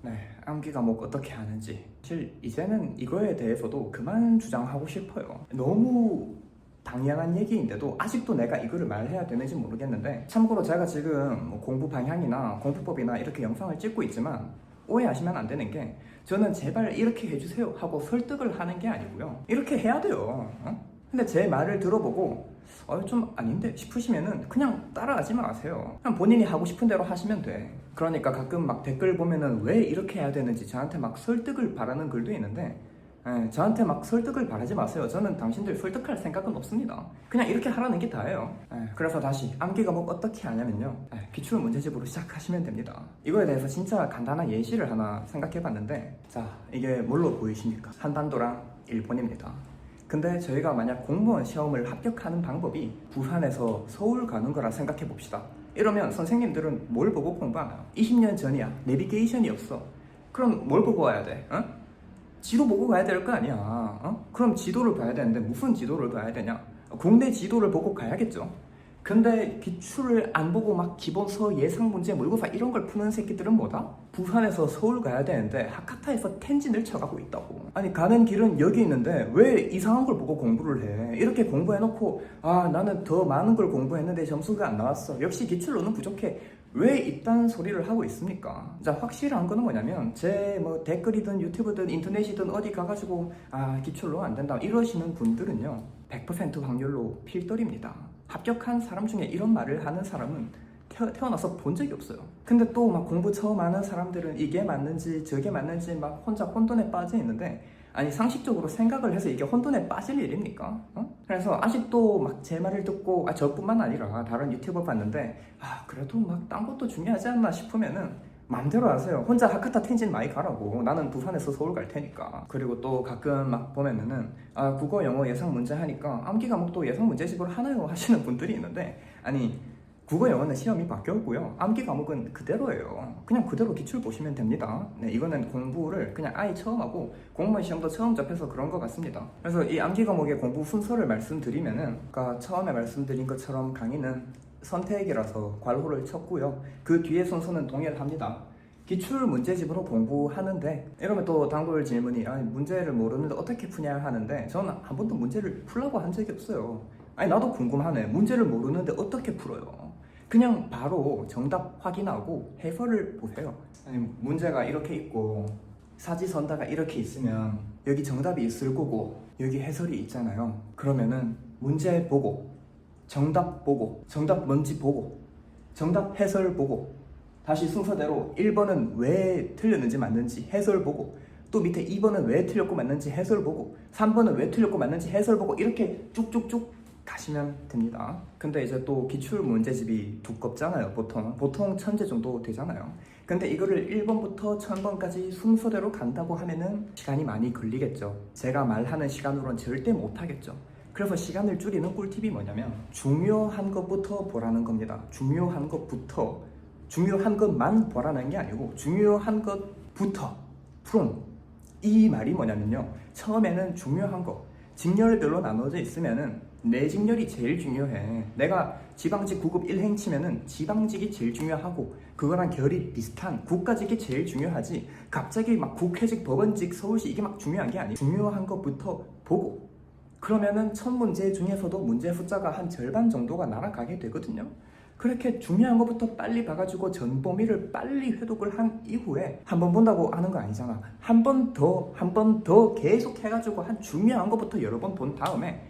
네, 암기 과목 어떻게 하는지 사실 이제는 이거에 대해서도 그만 주장하고 싶어요. 너무 당연한 얘기인데도 아직도 내가 이거를 말해야 되는지 모르겠는데, 참고로 제가 지금 뭐 공부 방향이나 공부법이나 이렇게 영상을 찍고 있지만 오해하시면 안 되는 게, 저는 제발 이렇게 해주세요 하고 설득을 하는 게 아니고요, 이렇게 해야 돼요. 근데 제 말을 들어보고 좀 아닌데 싶으시면은 그냥 따라하지 마세요. 그냥 본인이 하고 싶은 대로 하시면 돼. 그러니까 가끔 막 댓글 보면은 왜 이렇게 해야 되는지 저한테 막 설득을 바라는 글도 있는데, 저한테 막 설득을 바라지 마세요. 저는 당신들 설득할 생각은 없습니다. 그냥 이렇게 하라는 게 다예요. 그래서 다시 암기 과목 어떻게 하냐면요, 기출 문제집으로 시작하시면 됩니다. 이거에 대해서 진짜 간단한 예시를 하나 생각해 봤는데, 자, 이게 뭘로 보이십니까? 한반도랑 일본입니다. 근데 저희가 만약 공무원 시험을 합격하는 방법이 부산에서 서울 가는 거라 생각해 봅시다. 이러면 선생님들은 뭘 보고 공부하나요? 20년 전이야. 내비게이션이 없어. 그럼 뭘 보고 와야 돼? 지도 보고 가야 될 거 아니야. 그럼 지도를 봐야 되는데 무슨 지도를 봐야 되냐? 국내 지도를 보고 가야겠죠. 근데 기출을 안 보고 막 기본서 예상 문제 모의고사 이런 걸 푸는 새끼들은 뭐다? 부산에서 서울 가야 되는데 하카타에서 텐진을 쳐가고 있다고. 아니, 가는 길은 여기 있는데 왜 이상한 걸 보고 공부를 해? 이렇게 공부해놓고 나는 더 많은 걸 공부했는데 점수가 안 나왔어, 역시 기출로는 부족해, 왜 이딴 소리를 하고 있습니까? 자, 확실한 거는 뭐냐면, 제 뭐 댓글이든 유튜브든 인터넷이든 어디 가가지고 기출로 안 된다 이러시는 분들은요, 100% 확률로 필떨입니다. 합격한 사람 중에 이런 말을 하는 사람은 태어나서 본 적이 없어요. 근데 또 막 공부 처음 하는 사람들은 이게 맞는지 저게 맞는지 막 혼자 혼돈에 빠져 있는데, 아니, 상식적으로 생각을 해서 이게 혼돈에 빠질 일입니까? 그래서 아직도 막 제 말을 듣고, 저뿐만 아니라 다른 유튜버 봤는데 그래도 막 딴 것도 중요하지 않나 싶으면은 맘대로 하세요. 혼자 하카타 텐진 많이 가라고. 나는 부산에서 서울 갈 테니까. 그리고 또 가끔 막 보면은 국어 영어 예상 문제 하니까 암기 과목도 예상 문제집으로 하나요 하시는 분들이 있는데, 아니, 국어 영어는 시험이 바뀌었고요, 암기 과목은 그대로예요. 그냥 그대로 기출 보시면 됩니다. 네, 이거는 공부를 그냥 아예 처음 하고 공무원 시험도 처음 접해서 그런 것 같습니다. 그래서 이 암기 과목의 공부 순서를 말씀드리면은, 아까 처음에 말씀드린 것처럼 강의는 선택이라서 괄호를 쳤고요, 그 뒤에 순서는 동일합니다. 기출 문제집으로 공부하는데, 이러면 또 단골 질문이, 문제를 모르는데 어떻게 푸냐 하는데, 저는 한 번도 문제를 풀라고 한 적이 없어요. 나도 궁금하네. 문제를 모르는데 어떻게 풀어요? 그냥 바로 정답 확인하고 해설을 보세요. 문제가 이렇게 있고 사지선다가 이렇게 있으면 여기 정답이 있을 거고 여기 해설이 있잖아요. 그러면은 문제 보고 정답 보고 정답 뭔지 보고 정답 해설 보고 다시 순서대로 1번은 왜 틀렸는지 맞는지 해설 보고, 또 밑에 2번은 왜 틀렸고 맞는지 해설 보고, 3번은 왜 틀렸고 맞는지 해설 보고, 이렇게 쭉쭉쭉 가시면 됩니다. 근데 이제 또 기출 문제집이 두껍잖아요. 보통 1000제 정도 되잖아요. 근데 이거를 1번부터 1000번까지 순서대로 간다고 하면은 시간이 많이 걸리겠죠. 제가 말하는 시간으로는 절대 못하겠죠. 그래서 시간을 줄이는 꿀팁이 뭐냐면, 중요한 것부터 보라는 겁니다. 중요한 것부터, 중요한 것만 보라는 게 아니고 중요한 것부터 from. 이 말이 뭐냐면요, 처음에는 중요한 거, 직렬별로 나눠져 있으면은 내 직렬이 제일 중요해. 내가 지방직 9급 1행 치면은 지방직이 제일 중요하고 그거랑 결이 비슷한 국가직이 제일 중요하지, 갑자기 막 국회직, 법원직, 서울시 이게 막 중요한 게 아니고 중요한 것부터 보고, 그러면은 첫 문제 중에서도 문제 숫자가 한 절반 정도가 날아가게 되거든요. 그렇게 중요한 것부터 빨리 봐가지고 전 범위를 빨리 회독을 한 이후에, 한 번 본다고 아는 거 아니잖아. 한 번 더 계속 해가지고 한 중요한 것부터 여러 번 본 다음에,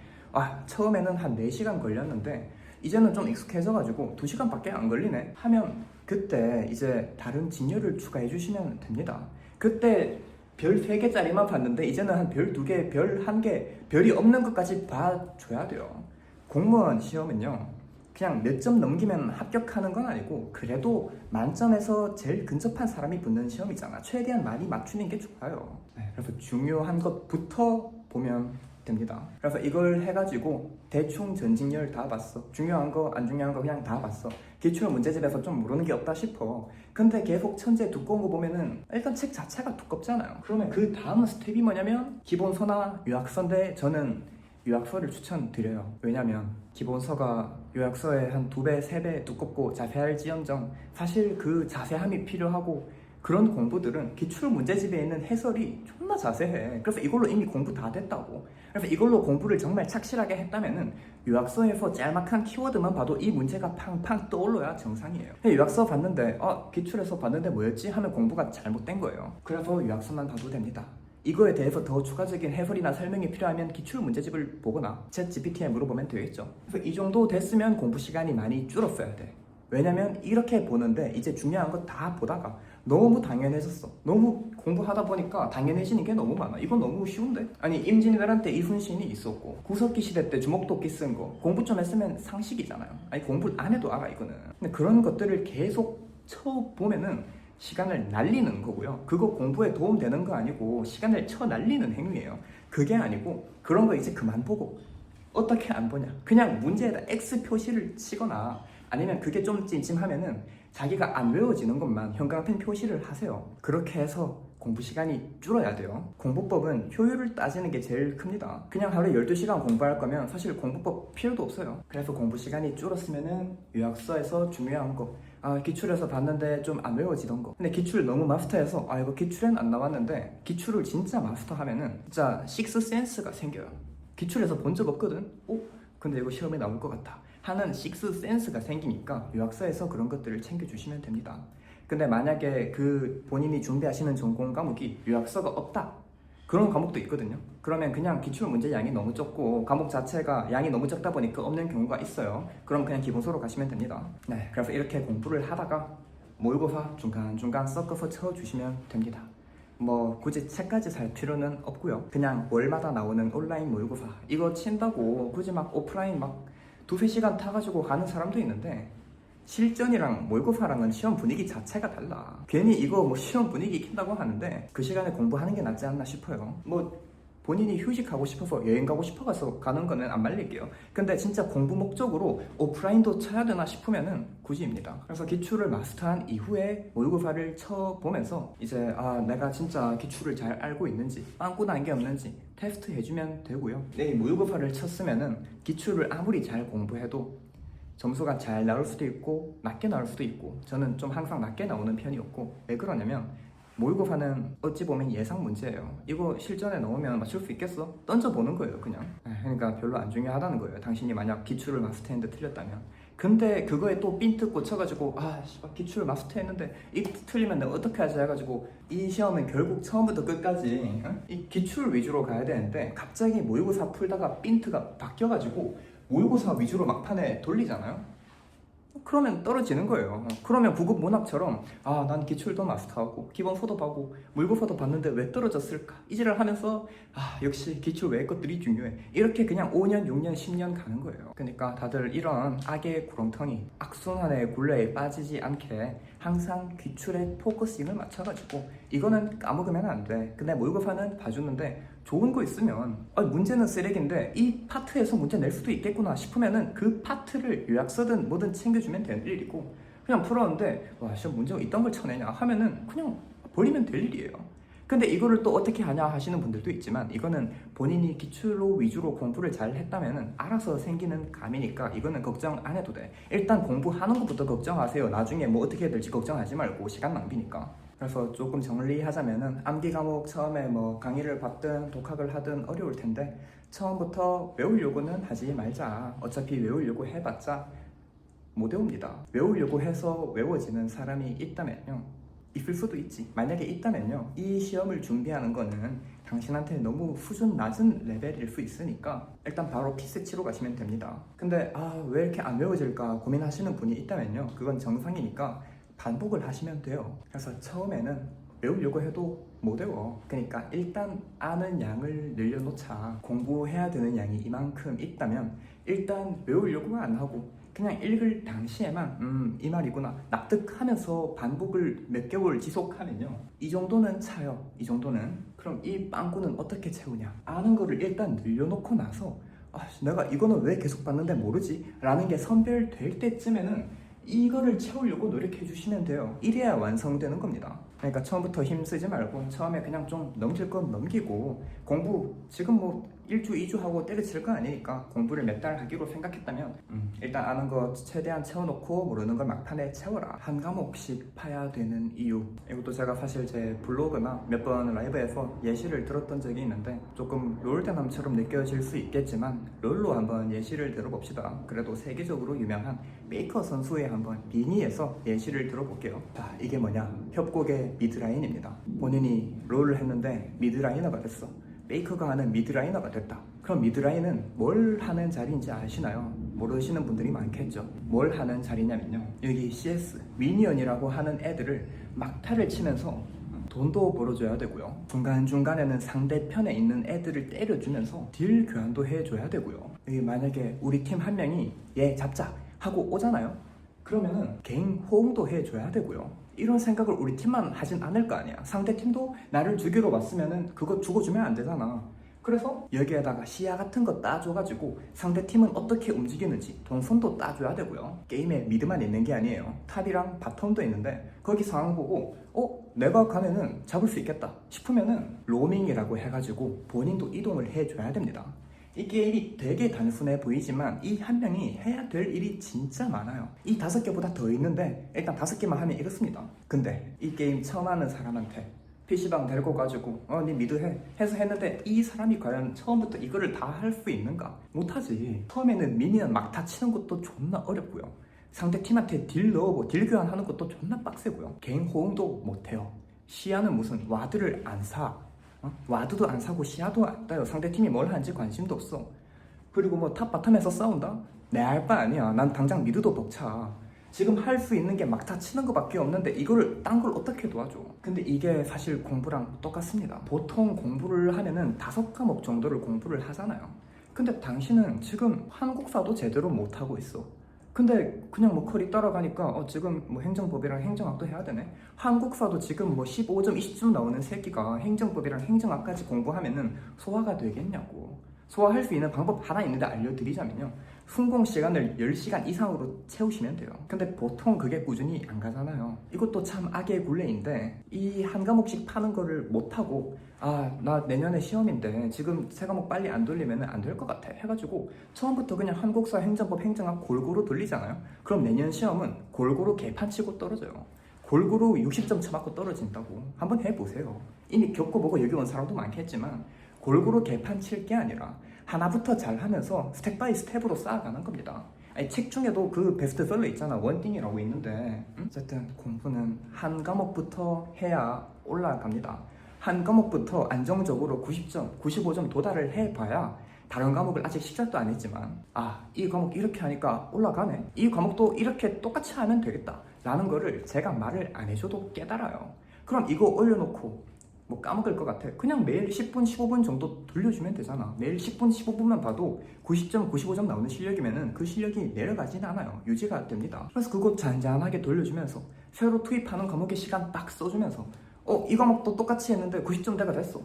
처음에는 한 4시간 걸렸는데 이제는 좀 익숙해져가지고 2시간밖에 안 걸리네 하면, 그때 이제 다른 진열을 추가해 주시면 됩니다. 그때 별 3개짜리만 봤는데 이제는 한 별 2개, 별 1개, 별이 없는 것까지 봐줘야 돼요. 공무원 시험은요, 그냥 몇 점 넘기면 합격하는 건 아니고 그래도 만점에서 제일 근접한 사람이 붙는 시험이잖아. 최대한 많이 맞추는 게 좋아요. 그래서 중요한 것부터 보면 됩니다. 그래서 이걸 해가지고 대충 전직렬 다 봤어. 중요한 거 안 중요한 거 그냥 다 봤어. 기출 문제집에서 좀 모르는 게 없다 싶어. 근데 계속 천재 두꺼운 거 보면은 일단 책 자체가 두껍잖아요. 그러면 그 다음 스텝이 뭐냐면 기본서나 요약서인데, 저는 요약서를 추천드려요. 왜냐면 기본서가 요약서의 한 2배, 3배 두껍고 자세할지언정 사실 그 자세함이 필요하고 그런 공부들은 기출 문제집에 있는 해설이 존나 자세해. 그래서 이걸로 이미 공부 다 됐다고. 그래서 이걸로 공부를 정말 착실하게 했다면은 유학서에서 짤막한 키워드만 봐도 이 문제가 팡팡 떠올라야 정상이에요. 유학서 봤는데 기출에서 봤는데 뭐였지? 하면 공부가 잘못된 거예요. 그래서 유학서만 봐도 됩니다. 이거에 대해서 더 추가적인 해설이나 설명이 필요하면 기출 문제집을 보거나 챗 GPT에 물어보면 되겠죠. 그래서 이 정도 됐으면 공부 시간이 많이 줄었어야 돼. 왜냐면 이렇게 보는데 이제 중요한 거 다 보다가 너무 당연해졌어. 너무 공부하다 보니까 당연해지는 게 너무 많아. 이건 너무 쉬운데? 아니 임진왜란 때 이순신이 있었고 구석기 시대 때 주먹도끼 쓴 거 공부 좀 했으면 상식이잖아요. 아니 공부 안 해도 알아 이거는. 근데 그런 것들을 계속 쳐보면은 시간을 날리는 거고요. 그거 공부에 도움되는 거 아니고 시간을 쳐 날리는 행위예요. 그게 아니고 그런 거 이제 그만 보고 어떻게 안 보냐. 그냥 문제에다 X 표시를 치거나 아니면 그게 좀 찜찜하면은 자기가 안 외워지는 것만 형광펜 표시를 하세요. 그렇게 해서 공부 시간이 줄어야 돼요. 공부법은 효율을 따지는 게 제일 큽니다. 그냥 하루에 12시간 공부할 거면 사실 공부법 필요도 없어요. 그래서 공부 시간이 줄었으면은 유학서에서 중요한 거 기출에서 봤는데 좀 안 외워지던 거. 근데 기출 너무 마스터해서 이거 기출엔 안 나왔는데 기출을 진짜 마스터하면은 진짜 식스센스가 생겨요. 기출에서 본 적 없거든? 근데 이거 시험에 나올 것 같아 하는 식스센스가 생기니까 유학서에서 그런 것들을 챙겨주시면 됩니다. 근데 만약에 그 본인이 준비하시는 전공 과목이 유학서가 없다 그런 과목도 있거든요. 그러면 그냥 기출 문제 양이 너무 적고 과목 자체가 양이 너무 적다 보니까 없는 경우가 있어요. 그럼 그냥 기본서로 가시면 됩니다. 네, 그래서 이렇게 공부를 하다가 모의고사 중간중간 섞어서 쳐주시면 됩니다. 뭐 굳이 책까지 살 필요는 없고요. 그냥 월마다 나오는 온라인 모의고사 이거 친다고 굳이 막 오프라인 막 2-3시간 타가지고 가는 사람도 있는데 실전이랑 모의고사랑은 시험 분위기 자체가 달라. 괜히 이거 뭐 시험 분위기 익힌다고 하는데 그 시간에 공부하는 게 낫지 않나 싶어요. 뭐 본인이 휴식하고 싶어서 여행 가고 싶어서 가는 거는 안 말릴게요. 근데 진짜 공부 목적으로 오프라인도 쳐야 되나 싶으면은 굳이입니다. 그래서 기출을 마스터한 이후에 모의고사를 쳐보면서 이제 내가 진짜 기출을 잘 알고 있는지 빵꾸 난 게 없는지 테스트 해주면 되고요. 네, 모의고사를 쳤으면은 기출을 아무리 잘 공부해도 점수가 잘 나올 수도 있고 낮게 나올 수도 있고 저는 좀 항상 낮게 나오는 편이었고 왜 그러냐면 모의고사는 어찌 보면 예상 문제예요. 이거 실전에 넣으면 맞출 수 있겠어? 던져보는 거예요 그냥. 그러니까 별로 안 중요하다는 거예요. 당신이 만약 기출을 마스터했는데 틀렸다면. 근데 그거에 또 삔트 꽂혀가지고 기출을 마스터했는데 이 틀리면 내가 어떻게 하지 해가지고 이 시험은 결국 처음부터 끝까지 이 기출 위주로 가야 되는데 갑자기 모의고사 풀다가 삔트가 바뀌어가지고 모의고사 위주로 막판에 돌리잖아요. 그러면 떨어지는 거예요. 그러면 9급 문학처럼 난 기출도 마스터하고 기본서도 보고 모의고사도 봤는데 왜 떨어졌을까 이지를 하면서 역시 기출 외의 것들이 중요해 이렇게 그냥 5년 6년 10년 가는 거예요. 그러니까 다들 이런 악의 구렁텅이 악순환의 굴레에 빠지지 않게 항상 기출에 포커싱을 맞춰가지고 이거는 까먹으면 안 돼. 근데 모의고사는 봐주는데 좋은 거 있으면 문제는 쓰레기인데 이 파트에서 문제 낼 수도 있겠구나 싶으면은 그 파트를 요약서든 뭐든 챙겨주면 되는 일이고 그냥 풀었는데 시험 문제가 이딴 걸 쳐내냐 하면은 그냥 버리면 될 일이에요. 근데 이거를 또 어떻게 하냐 하시는 분들도 있지만 이거는 본인이 기출로 위주로 공부를 잘 했다면은 알아서 생기는 감이니까 이거는 걱정 안 해도 돼. 일단 공부하는 것부터 걱정하세요. 나중에 뭐 어떻게 해야 될지 걱정하지 말고 시간 낭비니까. 그래서 조금 정리하자면은 암기 과목 처음에 뭐 강의를 받든 독학을 하든 어려울 텐데 처음부터 외우려고는 하지 말자. 어차피 외우려고 해봤자 못 외웁니다. 외우려고 해서 외워지는 사람이 있다면요. 있을 수도 있지. 만약에 있다면요. 이 시험을 준비하는 거는 당신한테 너무 수준 낮은 레벨일 수 있으니까 일단 바로 피스 치러 가시면 됩니다. 근데 왜 이렇게 안 외워질까 고민하시는 분이 있다면요. 그건 정상이니까 반복을 하시면 돼요. 그래서 처음에는 외우려고 해도 못 외워. 그러니까 일단 아는 양을 늘려놓자. 공부해야 되는 양이 이만큼 있다면 일단 외우려고 안 하고 그냥 읽을 당시에만 이 말이구나 납득하면서 반복을 몇 개월 지속하면요 이 정도는 차요. 이 정도는. 그럼 이 빵꾸는 어떻게 채우냐. 아는 거를 일단 늘려놓고 나서 내가 이거는 왜 계속 봤는데 모르지? 라는 게 선별될 때쯤에는 이거를 채우려고 노력해 주시면 돼요. 이래야 완성되는 겁니다. 그러니까 처음부터 힘쓰지 말고 처음에 그냥 좀 넘길 건 넘기고 공부 지금 뭐 1주 2주 하고 때려칠 거 아니니까 공부를 몇 달 하기로 생각했다면 일단 아는 거 최대한 채워놓고 모르는 걸 막판에 채워라. 한 과목씩 파야 되는 이유, 이것도 제가 사실 제 블로그나 몇 번 라이브에서 예시를 들었던 적이 있는데 조금 롤대남처럼 느껴질 수 있겠지만 롤로 한번 예시를 들어봅시다. 그래도 세계적으로 유명한 페이커 선수의 한번 비니에서 예시를 들어볼게요. 자, 이게 뭐냐, 협곡의 미드라인입니다. 본인이 롤을 했는데 미드라이너가 됐어. 페이커가 하는 미드라이너가 됐다. 그럼 미드라인은 뭘 하는 자리인지 아시나요? 모르시는 분들이 많겠죠. 뭘 하는 자리냐면요, 여기 CS 미니언이라고 하는 애들을 막타를 치면서 돈도 벌어줘야 되고요, 중간중간에는 상대편에 있는 애들을 때려주면서 딜 교환도 해줘야 되고요. 여기 만약에 우리 팀 한 명이 얘 잡자 하고 오잖아요. 그러면은 개인 호응도 해줘야 되고요. 이런 생각을 우리 팀만 하진 않을 거 아니야. 상대 팀도 나를 죽이러 왔으면은 그거 죽어주면 안 되잖아. 그래서 여기에다가 시야 같은 거 따줘가지고 상대 팀은 어떻게 움직이는지 동선도 따줘야 되고요. 게임에 미드만 있는 게 아니에요. 탑이랑 바텀도 있는데 거기 상황 보고 내가 가면은 잡을 수 있겠다 싶으면은 로밍이라고 해가지고 본인도 이동을 해줘야 됩니다. 이 게임이 되게 단순해 보이지만 이 한 명이 해야 될 일이 진짜 많아요. 이 5개보다 더 있는데 일단 5개만 하면 이렇습니다. 근데 이 게임 처음 하는 사람한테 PC방 데리고 가지고 니 미드 해 해서 했는데 이 사람이 과연 처음부터 이거를 다 할 수 있는가? 못하지. 처음에는 미니언 막타 치는 것도 존나 어렵고요, 상대 팀한테 딜 넣어보고 딜 교환하는 것도 존나 빡세고요, 개인 호응도 못해요. 시야는 무슨 와드를 안 사. 와드도 안 사고 시야도 안 따요. 상대팀이 뭘 하는지 관심도 없어. 그리고 뭐 탑 바텀에서 싸운다? 내 알 바 아니야. 난 당장 미드도 벅차. 지금 할 수 있는 게 막타 치는 거밖에 없는데 이거를 딴 걸 어떻게 도와줘? 근데 이게 사실 공부랑 똑같습니다. 보통 공부를 하면은 5과목 정도를 공부를 하잖아요. 근데 당신은 지금 한국사도 제대로 못하고 있어. 근데 그냥 뭐 컬이 따라가니까 지금 뭐 행정법이랑 행정학도 해야 되네. 한국사도 지금 뭐 15점 20점 나오는 새끼가 행정법이랑 행정학까지 공부하면은 소화가 되겠냐고. 소화할 수 있는 방법 하나 있는데 알려드리자면요, 순공 시간을 10시간 이상으로 채우시면 돼요. 근데 보통 그게 꾸준히 안 가잖아요. 이것도 참 악의 굴레인데 이 한 과목씩 파는 거를 못하고 나 내년에 시험인데 지금 3과목 빨리 안 돌리면 안 될 것 같아 해가지고 처음부터 그냥 한국사, 행정법, 행정학 골고루 돌리잖아요. 그럼 내년 시험은 골고루 개판치고 떨어져요. 골고루 60점 쳐맞고 떨어진다고. 한번 해보세요. 이미 겪어보고 여기 온 사람도 많겠지만 골고루 개판 칠 게 아니라 하나부터 잘하면서 스텝 바이 스텝으로 쌓아가는 겁니다. 아니, 책 중에도 그 베스트셀러 있잖아, 원띵이라고 있는데 어쨌든 공부는 한 과목부터 해야 올라갑니다. 한 과목부터 안정적으로 90점, 95점 도달을 해봐야 다른 과목을 아직 시작도 안 했지만 이 과목 이렇게 하니까 올라가네, 이 과목도 이렇게 똑같이 하면 되겠다 라는 거를 제가 말을 안 해줘도 깨달아요. 그럼 이거 올려놓고 뭐 까먹을 것 같아. 그냥 매일 10분, 15분 정도 돌려주면 되잖아. 매일 10분, 15분만 봐도 90점, 95점 나오는 실력이면은 그 실력이 내려가진 않아요. 유지가 됩니다. 그래서 그거 잔잔하게 돌려주면서 새로 투입하는 과목에 시간 딱 써주면서 이 과목도 똑같이 했는데 90점대가 됐어.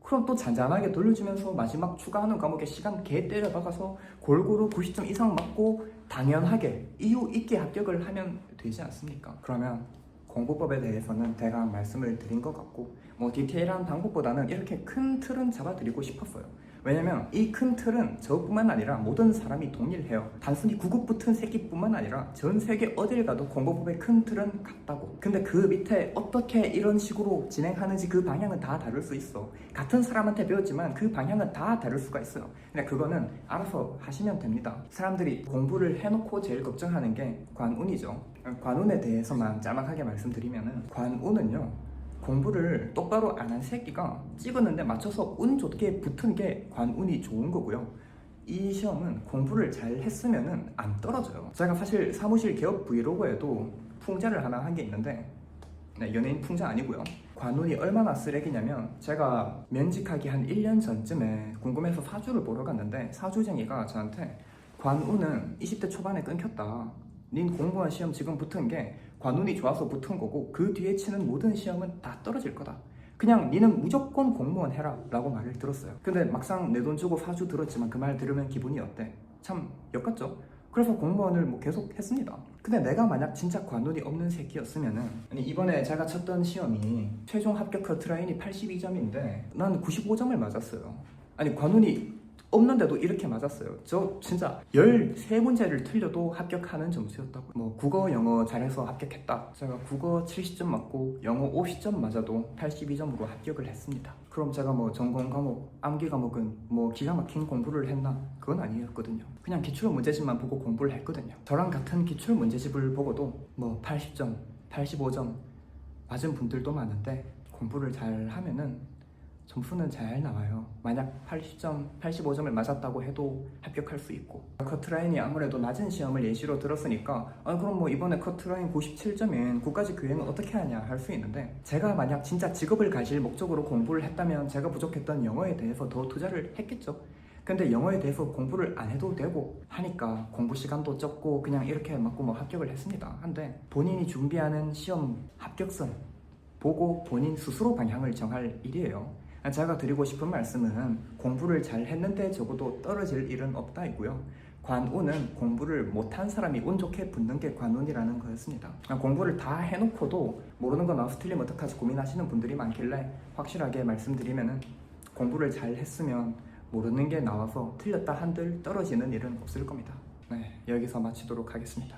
그럼 또 잔잔하게 돌려주면서 마지막 추가하는 과목에 시간 개 때려박아서 골고루 90점 이상 맞고 당연하게 이유 있게 합격을 하면 되지 않습니까? 그러면 공부법에 대해서는 대강 말씀을 드린 것 같고 뭐 디테일한 방법보다는 이렇게 큰 틀은 잡아드리고 싶었어요. 왜냐면 이 큰 틀은 저뿐만 아니라 모든 사람이 동일해요. 단순히 구급 붙은 새끼뿐만 아니라 전 세계 어딜 가도 공부법의 큰 틀은 같다고. 근데 그 밑에 어떻게 이런 식으로 진행하는지 그 방향은 다 다를 수 있어. 같은 사람한테 배웠지만 그 방향은 다 다를 수가 있어요. 근데 그거는 알아서 하시면 됩니다. 사람들이 공부를 해놓고 제일 걱정하는 게 관운이죠. 관운에 대해서만 짤막하게 말씀드리면은 관운은요, 공부를 똑바로 안 한 새끼가 찍었는데 맞춰서 운 좋게 붙은 게 관운이 좋은 거고요. 이 시험은 공부를 잘 했으면은 안 떨어져요. 제가 사실 사무실 개업 브이로그에도 풍자를 하나 한 게 있는데 연예인 풍자 아니고요. 관운이 얼마나 쓰레기냐면 제가 면직하기 한 1년 전쯤에 궁금해서 사주를 보러 갔는데 사주쟁이가 저한테 관운은 20대 초반에 끊겼다. 닌 공무원 시험 지금 붙은 게 관운이 좋아서 붙은 거고 그 뒤에 치는 모든 시험은 다 떨어질 거다. 그냥 니는 무조건 공무원 해라 라고 말을 들었어요. 근데 막상 내 돈 주고 사주 들었지만 그 말 들으면 기분이 어때? 참 역같죠? 그래서 공무원을 뭐 계속 했습니다. 근데 내가 만약 진짜 관운이 없는 새끼였으면은 이번에 제가 쳤던 시험이 최종 합격 커트라인이 82점인데 난 95점을 맞았어요. 관운이 없는데도 이렇게 맞았어요. 저 진짜 13문제를 틀려도 합격하는 점수였다고. 뭐 국어 영어 잘해서 합격했다. 제가 국어 70점 맞고 영어 50점 맞아도 82점으로 합격을 했습니다. 그럼 제가 뭐 전공 과목, 암기 과목은 뭐 기가 막힌 공부를 했나? 그건 아니었거든요. 그냥 기출 문제집만 보고 공부를 했거든요. 저랑 같은 기출 문제집을 보고도 뭐 80점, 85점 맞은 분들도 많은데 공부를 잘 하면은 점수는 잘 나와요. 만약 80점, 85점을 맞았다고 해도 합격할 수 있고, 커트라인이 아무래도 낮은 시험을 예시로 들었으니까 그럼 뭐 이번에 커트라인 97점인 국가직 교양은 어떻게 하냐 할 수 있는데, 제가 만약 진짜 직업을 가질 목적으로 공부를 했다면 제가 부족했던 영어에 대해서 더 투자를 했겠죠. 근데 영어에 대해서 공부를 안 해도 되고 하니까 공부 시간도 적고 그냥 이렇게 맞고 뭐 합격을 했습니다. 한데 본인이 준비하는 시험 합격선 보고 본인 스스로 방향을 정할 일이에요. 제가 드리고 싶은 말씀은 공부를 잘 했는데 적어도 떨어질 일은 없다이고요. 관운은 공부를 못한 사람이 운 좋게 붙는 게 관운이라는 거였습니다. 공부를 다 해놓고도 모르는 거 나와서 틀리면 어떡하지 고민하시는 분들이 많길래 확실하게 말씀드리면은 공부를 잘 했으면 모르는 게 나와서 틀렸다 한들 떨어지는 일은 없을 겁니다. 네, 여기서 마치도록 하겠습니다.